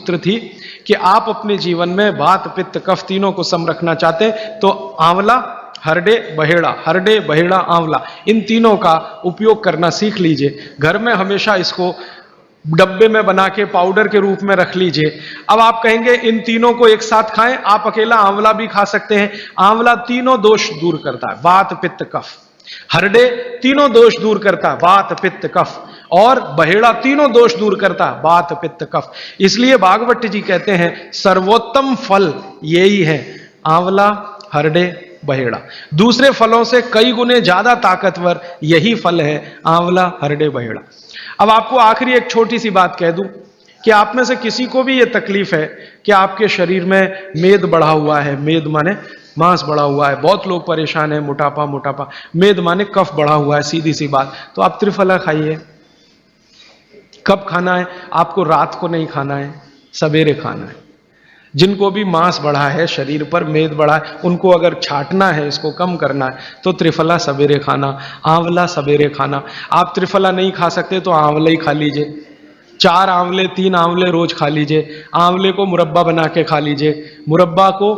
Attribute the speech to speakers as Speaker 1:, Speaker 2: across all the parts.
Speaker 1: सूत्र थी कि आप अपने जीवन में वात पित्त कफ तीनों को सम रखना चाहते हैं तो आंवला, हरडे, बहेड़ा, हरडे, बहेड़ा, आंवला, इन तीनों का उपयोग करना सीख लीजिए। घर में हमेशा इसको डब्बे में बना के पाउडर के रूप में रख लीजिए। अब आप कहेंगे इन तीनों को एक साथ खाएं, आप अकेला आंवला भी खा सकते हैं। आंवला तीनों दोष दूर करता है, वात पित्त कफ। हरडे तीनों दोष दूर करता है, वात पित्त कफ। और बहेड़ा तीनों दोष दूर करता है, वात पित्त कफ। इसलिए भागवत जी कहते हैं सर्वोत्तम फल यही है, आंवला, हरडे, बहेड़ा। दूसरे फलों से कई गुने ज्यादा ताकतवर यही फल है, आंवला, हरडे, बहेड़ा। अब आपको आखिरी एक छोटी सी बात कह दूं कि आप में से किसी को भी यह तकलीफ है कि आपके शरीर में मेद बढ़ा हुआ है, मेद माने मांस बढ़ा हुआ है, बहुत लोग परेशान है, मोटापा, मोटापा, मेद माने कफ बढ़ा हुआ है, सीधी सी बात। तो आप त्रिफला खाइए। कब खाना है? आपको रात को नहीं खाना है, सवेरे खाना है। जिनको भी मांस बढ़ा है, शरीर पर मेद बढ़ा है, उनको अगर छाटना है, इसको कम करना है, तो त्रिफला सवेरे खाना, आंवला सवेरे खाना। आप त्रिफला नहीं खा सकते तो आंवला ही खा लीजिए। 4 आंवले, 3 आंवले रोज खा लीजिए। आंवले को मुरब्बा बना के खा लीजिए, मुरब्बा को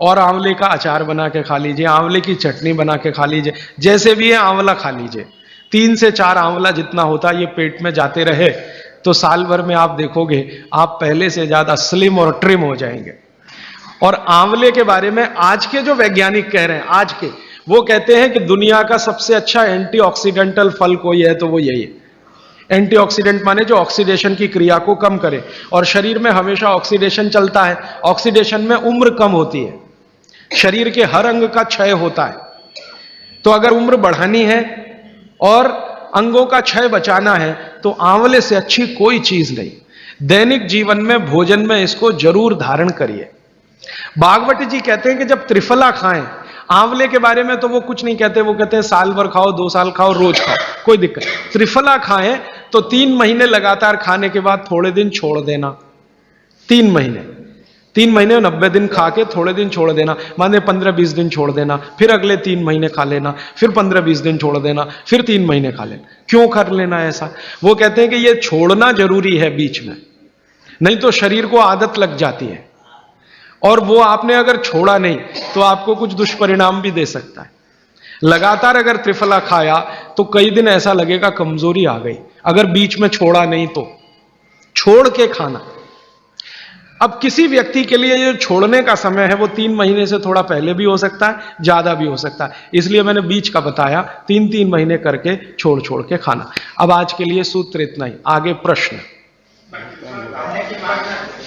Speaker 1: और आंवले का अचार बना के खा लीजिए, आंवले की चटनी बना के खा लीजिए, जैसे भी है आंवला खा लीजिए। 3 से 4 आंवला जितना होता है ये पेट में जाते रहे तो साल भर में आप देखोगे आप पहले से ज्यादा स्लिम और ट्रिम हो जाएंगे। और आंवले के बारे में आज के जो वैज्ञानिक कह रहे हैं, आज के, वो कहते हैं कि दुनिया का सबसे अच्छा एंटीऑक्सीडेंटल फल कोई है तो वो यही है। एंटीऑक्सीडेंट माने जो ऑक्सीडेशन की क्रिया को कम करे, और शरीर में हमेशा ऑक्सीडेशन चलता है। ऑक्सीडेशन में उम्र कम होती है, शरीर के हर अंग का क्षय होता है। तो अगर उम्र बढ़ानी है और अंगों का क्षय बचाना है तो आंवले से अच्छी कोई चीज नहीं। दैनिक जीवन में, भोजन में इसको जरूर धारण करिए। भागवत जी कहते हैं कि जब त्रिफला खाएं, आंवले के बारे में तो वो कुछ नहीं कहते, वो कहते हैं साल भर खाओ, 2 साल खाओ, रोज खाओ, कोई दिक्कत। त्रिफला खाएं तो 3 महीने लगातार खाने के बाद थोड़े दिन छोड़ देना। 3 महीने 90 दिन खा के थोड़े दिन छोड़ देना, माने 15-20 दिन छोड़ देना, फिर अगले 3 महीने खा लेना, फिर 15-20 दिन छोड़ देना, फिर 3 महीने खा लेना। क्यों कर लेना ऐसा? वो कहते हैं कि ये छोड़ना जरूरी है बीच में, नहीं तो शरीर को आदत लग जाती है, और वो आपने अगर छोड़ा नहीं तो आपको कुछ दुष्परिणाम भी दे सकता है। लगातार अगर त्रिफला खाया तो कई दिन ऐसा लगेगा कमजोरी आ गई, अगर बीच में छोड़ा नहीं तो। छोड़ के खाना। अब किसी व्यक्ति के लिए जो छोड़ने का समय है वो 3 महीने से थोड़ा पहले भी हो सकता है, ज्यादा भी हो सकता है, इसलिए मैंने बीच का बताया। 3-3 महीने करके छोड़ छोड़ के खाना। अब आज के लिए सूत्र इतना ही, आगे प्रश्न।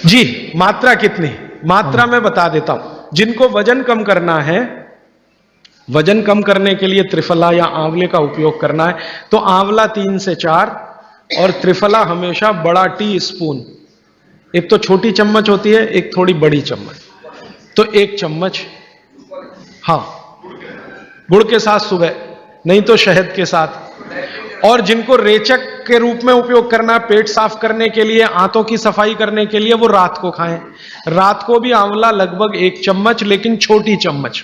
Speaker 1: जी, मात्रा कितनी? मात्रा में बता देता हूं। जिनको वजन कम करना है, वजन कम करने के लिए त्रिफला या आंवले का उपयोग करना है तो आंवला 3 से 4 और त्रिफला हमेशा बड़ा टी स्पून, एक तो छोटी चम्मच होती है, एक थोड़ी बड़ी चम्मच, तो 1 चम्मच। हाँ, गुड़ के साथ सुबह, नहीं तो शहद के साथ। और जिनको रेचक के रूप में उपयोग करना, पेट साफ करने के लिए, आंतों की सफाई करने के लिए, वो रात को खाएं। रात को भी आंवला लगभग 1 चम्मच, लेकिन छोटी चम्मच।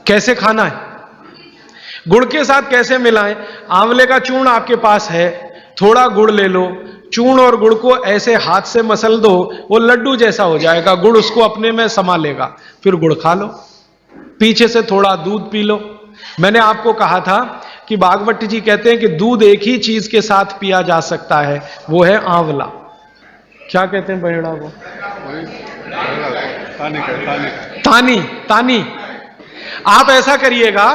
Speaker 1: कैसे खाना है? गुड़ के साथ कैसे मिलाएं? आंवले का चूर्ण आपके पास है, थोड़ा गुड़ ले लो, चूर्ण और गुड़ को ऐसे हाथ से मसल दो, वो लड्डू जैसा हो जाएगा, गुड़ उसको अपने में समा लेगा, फिर गुड़ खा लो। पीछे से थोड़ा दूध पी लो। मैंने आपको कहा था कि भागवत जी कहते हैं कि दूध एक ही चीज के साथ पिया जा सकता है, वो है आंवला। क्या कहते हैं बहेड़ा को? तानी। आप ऐसा करिएगा,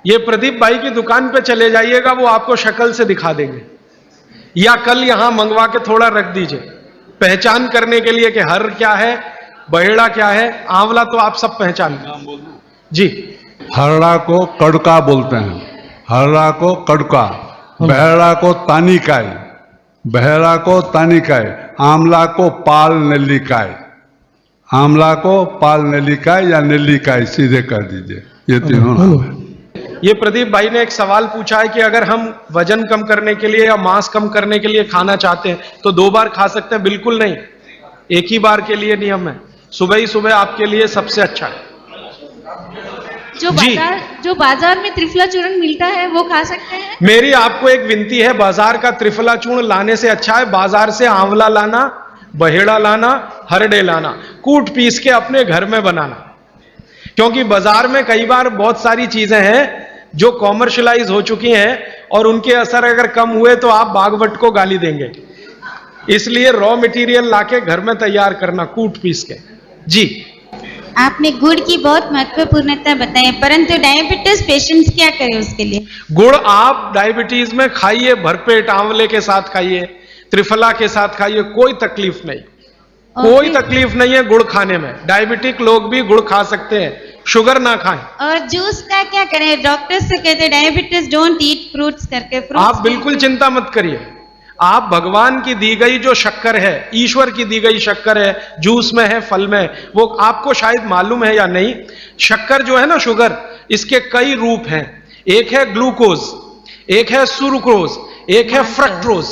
Speaker 1: ये प्रदीप भाई की दुकान पे चले जाइएगा, वो आपको शक्ल से दिखा देंगे, या कल यहां मंगवा के थोड़ा रख दीजिए पहचान करने के लिए कि हर क्या है, बहेड़ा क्या है, आंवला तो आप सब पहचान जी।
Speaker 2: हरड़ा को कड़का बोलते हैं, हरड़ा को कड़का, बहेड़ा को तानिकाय, बहेड़ा को तानिकाय, आंवला को पाल नेल्लिकाय, आंवला को पाल नेल्लिकाय या नेल्लिकाय सीधे कर दीजिए। ये तीनों नाम है।
Speaker 1: ये प्रदीप भाई ने एक सवाल पूछा है कि अगर हम वजन कम करने के लिए या मांस कम करने के लिए खाना चाहते हैं तो 2 बार खा सकते हैं? बिल्कुल नहीं, एक ही बार के लिए नियम है। सुबह ही सुबह आपके लिए सबसे अच्छा है।
Speaker 3: जो बाजार में त्रिफला चूर्ण मिलता है वो खा सकते हैं?
Speaker 1: मेरी आपको एक विनती है, बाजार का त्रिफला चूर्ण लाने से अच्छा है बाजार से आंवला लाना, बहेड़ा लाना, हरडे लाना, कूट पीस के अपने घर में बनाना। क्योंकि बाजार में कई बार बहुत सारी चीजें हैं जो कॉमर्शलाइज हो चुकी हैं और उनके असर अगर कम हुए तो आप बागवट को गाली देंगे। इसलिए रॉ मटेरियल लाके घर में तैयार करना, कूट पीस के। जी,
Speaker 4: आपने गुड़ की बहुत महत्वपूर्णता बताई, परंतु डायबिटीज पेशेंट्स क्या करें उसके लिए?
Speaker 1: गुड़ आप डायबिटीज में खाइए, भरपेट आंवले के साथ खाइए, त्रिफला के साथ खाइए, कोई तकलीफ नहीं, कोई तकलीफ नहीं है गुड़ खाने में। डायबिटिक लोग भी गुड़ खा सकते हैं, शुगर ना खाएं।
Speaker 4: और जूस का क्या करें? डॉक्टर से कहते हैं डायबिटीज डोंट ईट फ्रूट्स करके।
Speaker 1: आप बिल्कुल चिंता मत करिए, आप भगवान की दी गई जो शक्कर है, ईश्वर की दी गई शक्कर है, जूस में है, फल में है, वो आपको शायद मालूम है या नहीं। शक्कर जो है ना, शुगर, इसके कई रूप हैं। एक है ग्लूकोज, एक है सुक्रोज, एक है फ्रक्टोज।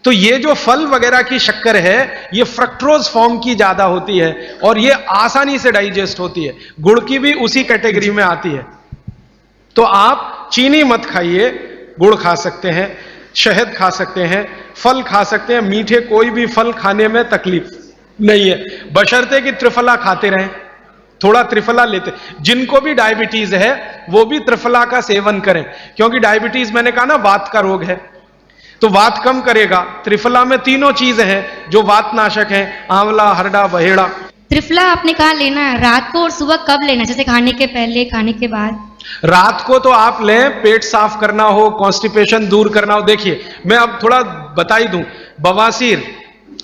Speaker 1: तो ये जो फल वगैरह की शक्कर है, ये फ्रक्टोज फॉर्म की ज्यादा होती है और ये आसानी से डाइजेस्ट होती है। गुड़ की भी उसी कैटेगरी में आती है। तो आप चीनी मत खाइए, गुड़ खा सकते हैं, शहद खा सकते हैं, फल खा सकते हैं। मीठे कोई भी फल खाने में तकलीफ नहीं है, बशर्ते कि त्रिफला खाते रहें, थोड़ा त्रिफला लेते। जिनको भी डायबिटीज है वो भी त्रिफला का सेवन करें, क्योंकि डायबिटीज मैंने कहा ना वात का रोग है, तो वात कम करेगा। त्रिफला में तीनों चीजें हैं जो वात नाशक हैं, आंवला, हरडा, बहेड़ा।
Speaker 3: त्रिफला आपने कहा लेना है रात को और सुबह कब लेना, जैसे खाने के पहले, खाने के बाद?
Speaker 1: रात को तो आप लें, पेट साफ करना हो, कॉन्स्टिपेशन दूर करना हो। देखिए, मैं अब थोड़ा बता ही दूं, बवासीर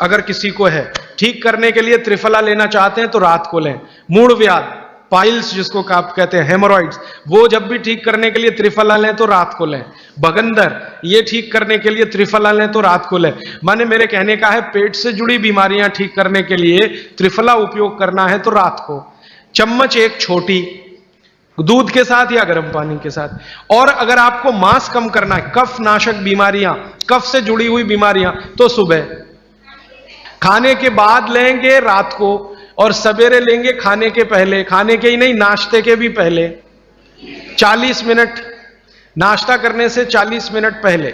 Speaker 1: अगर किसी को है, ठीक करने के लिए त्रिफला लेना चाहते हैं तो रात को लें। मूढ़ व्याध, पाइल्स जिसको आप कहते हैं, हेमोरॉइड्स, वो जब भी ठीक करने के लिए त्रिफला लें तो रात को लें। बगंदर, ये ठीक करने के लिए त्रिफला लें तो रात को लें। माने मेरे कहने का है, पेट से जुड़ी बीमारियां ठीक करने के लिए त्रिफला उपयोग करना है तो रात को। चम्मच एक छोटी, दूध के साथ या गर्म पानी के साथ। और अगर आपको मांस कम करना है, कफ नाशक बीमारियां, कफ से जुड़ी हुई बीमारियां, तो सुबह खाने के बाद लेंगे रात को, और सवेरे लेंगे खाने के पहले। खाने के ही नहीं, नाश्ते के भी पहले 40 मिनट, नाश्ता करने से 40 मिनट पहले।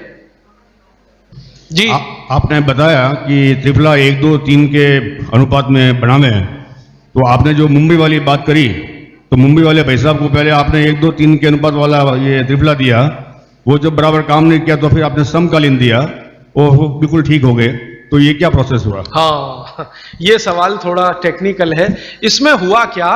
Speaker 1: जी,
Speaker 5: आपने बताया कि त्रिफला 1, 2, 3 के अनुपात में बनाने हैं, तो आपने जो मुंबई वाली बात करी, तो मुंबई वाले भाई साहब को पहले आपने 1, 2, 3 के अनुपात वाला ये त्रिफला दिया, वो जब बराबर काम नहीं किया तो फिर आपने समकालीन दिया और वो बिल्कुल ठीक हो गए। तो ये क्या प्रोसेस हुआ?
Speaker 1: हाँ, ये सवाल थोड़ा टेक्निकल है। इसमें हुआ क्या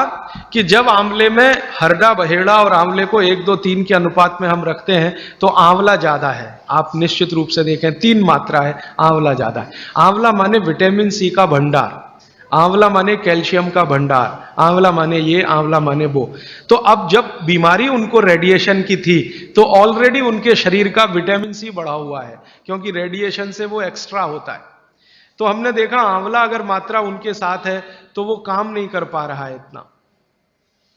Speaker 1: कि जब आंवले में हरडा, बहेड़ा और आंवले को 1, 2, 3 के अनुपात में हम रखते हैं तो आंवला ज्यादा है। आप निश्चित रूप से देखें, 3 मात्रा है, आंवला ज्यादा है। आंवला माने विटामिन सी का भंडार, आंवला माने कैल्शियम का भंडार, आंवला माने ये, आंवला माने वो। तो अब जब बीमारी उनको रेडिएशन की थी तो ऑलरेडी उनके शरीर का विटामिन सी बढ़ा हुआ है, क्योंकि रेडिएशन से वो एक्स्ट्रा होता है। तो हमने देखा आंवला अगर मात्रा उनके साथ है तो वो काम नहीं कर पा रहा है इतना,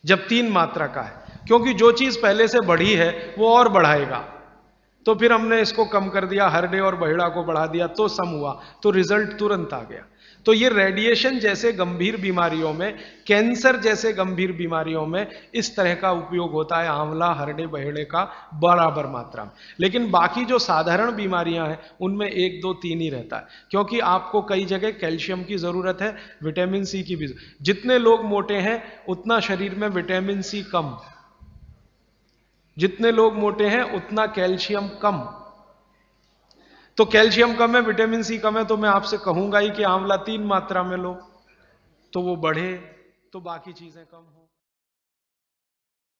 Speaker 1: जब 3 मात्रा का है, क्योंकि जो चीज पहले से बढ़ी है वो और बढ़ाएगा। तो फिर हमने इसको कम कर दिया, हरडे और बहेड़ा को बढ़ा दिया, तो सम हुआ, तो रिजल्ट तुरंत आ गया। तो ये रेडिएशन जैसे गंभीर बीमारियों में, कैंसर जैसे गंभीर बीमारियों में इस तरह का उपयोग होता है आंवला, हरडे, बहेड़े का बराबर मात्रा में। लेकिन बाकी जो साधारण बीमारियां हैं उनमें 1, 2, 3 ही रहता है, क्योंकि आपको कई जगह कैल्शियम की जरूरत है, विटामिन सी की भी। जितने लोग मोटे हैं उतना शरीर में विटामिन सी कम, जितने लोग मोटे हैं उतना कैल्शियम कम। तो कैल्शियम कम है, विटामिन सी कम है, तो मैं आपसे कहूंगा ही कि आंवला 3 मात्रा में लो, तो वो बढ़े, तो बाकी चीजें कम हो।